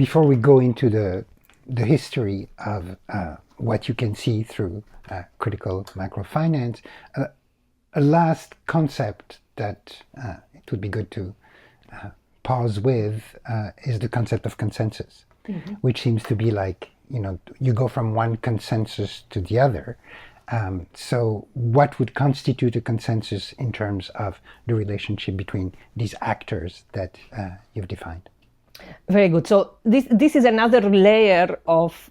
before we go into the history of what you can see through critical macrofinance, a last concept that it would be good to pause with is the concept of consensus, which seems to be like, you go from one consensus to the other. So what would constitute a consensus in terms of the relationship between these actors that you've defined? Very good. So this is another layer of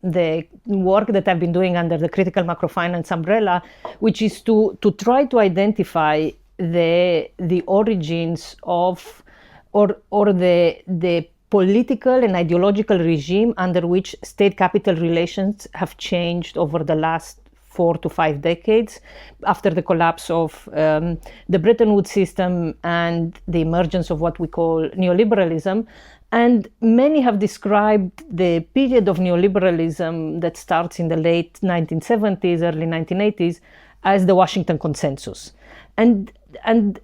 the work that I've been doing under the critical macrofinance umbrella, which is to try to identify the origins of or the political and ideological regime under which state-capital relations have changed over the last 4 to 5 decades after the collapse of the Bretton Woods system and the emergence of what we call neoliberalism. And many have described the period of neoliberalism that starts in the late 1970s, early 1980s as the Washington Consensus. And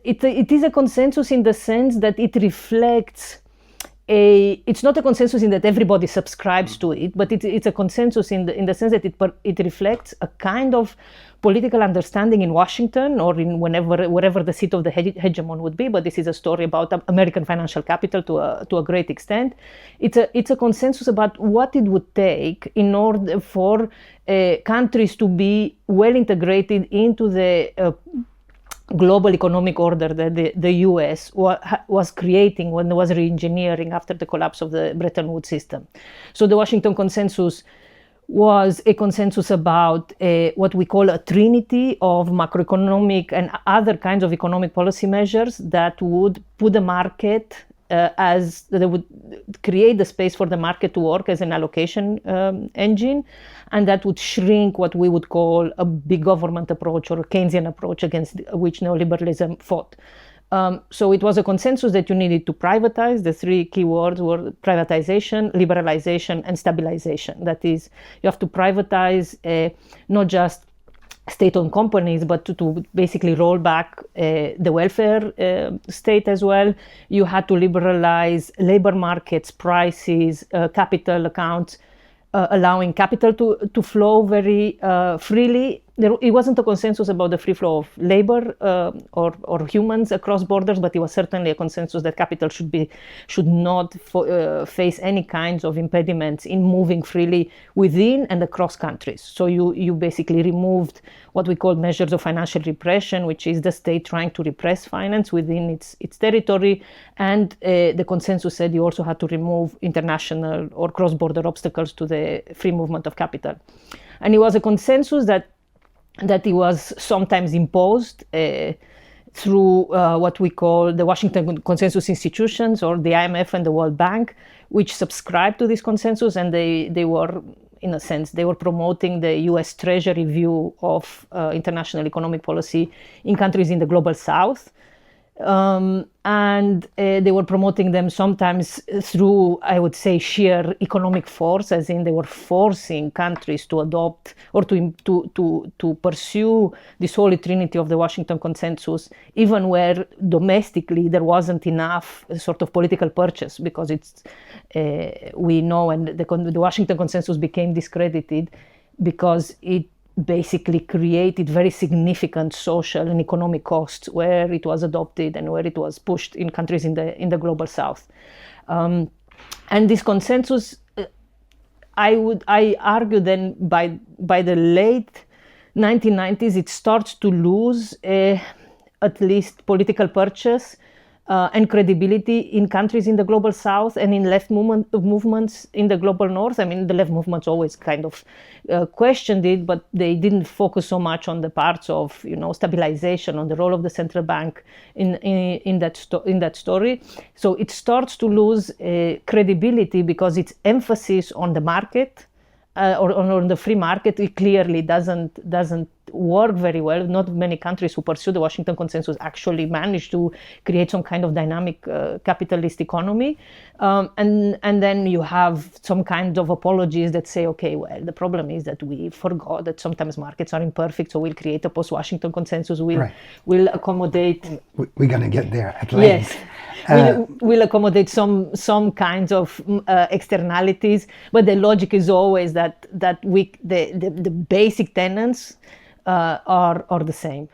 it is a consensus in the sense that it reflects it's not a consensus in that everybody subscribes to it, but it's a consensus in the sense that it reflects a kind of political understanding in Washington or in wherever the seat of the hegemon would be. But this is a story about American financial capital to a great extent. It's a consensus about what it would take in order for countries to be well integrated into the global economic order that the US was creating when it was re-engineering after the collapse of the Bretton Woods system. So the Washington Consensus was a consensus about what we call a trinity of macroeconomic and other kinds of economic policy measures that would put the market as they would create the space for the market to work as an allocation engine, and that would shrink what we would call a big government approach or a Keynesian approach against which neoliberalism fought. So it was a consensus that you needed to privatize. The three key words were privatization, liberalization, and stabilization. That is, you have to privatize not just state-owned companies, but to basically roll back the welfare state as well. You had to liberalize labor markets, prices, capital accounts, allowing capital to flow very freely. It wasn't a consensus about the free flow of labor or humans across borders, but it was certainly a consensus that capital should not face any kinds of impediments in moving freely within and across countries. So you basically removed what we call measures of financial repression, which is the state trying to repress finance within its territory. And the consensus said you also had to remove international or cross-border obstacles to the free movement of capital. And it was a consensus that it was sometimes imposed through what we call the Washington Consensus institutions or the IMF and the World Bank, which subscribed to this consensus, and they were, in a sense, they were promoting the US Treasury view of international economic policy in countries in the global south. And they were promoting them sometimes through, I would say, sheer economic force, as in they were forcing countries to adopt or to pursue this holy trinity of the Washington Consensus, even where domestically there wasn't enough sort of political purchase, because we know, and the Washington Consensus became discredited because it basically created very significant social and economic costs where it was adopted and where it was pushed in countries in the global south. And this consensus, I argue then by the late 1990s, it starts to lose at least political purchase and credibility in countries in the global south and in left movements in the global north. I mean, the left movements always kind of questioned it, but they didn't focus so much on the parts of, stabilization, on the role of the central bank in that story. So it starts to lose credibility because its emphasis on the market or on the free market, it clearly doesn't work very well. Not many countries who pursue the Washington Consensus actually manage to create some kind of dynamic capitalist economy. And then you have some kind of apologies that say, okay, well, the problem is that we forgot that sometimes markets are imperfect, so we'll create a post-Washington Consensus. We'll accommodate. We're going to get there at length. Yes. will accommodate some kinds of externalities, but the logic is always that the basic tenets are the same.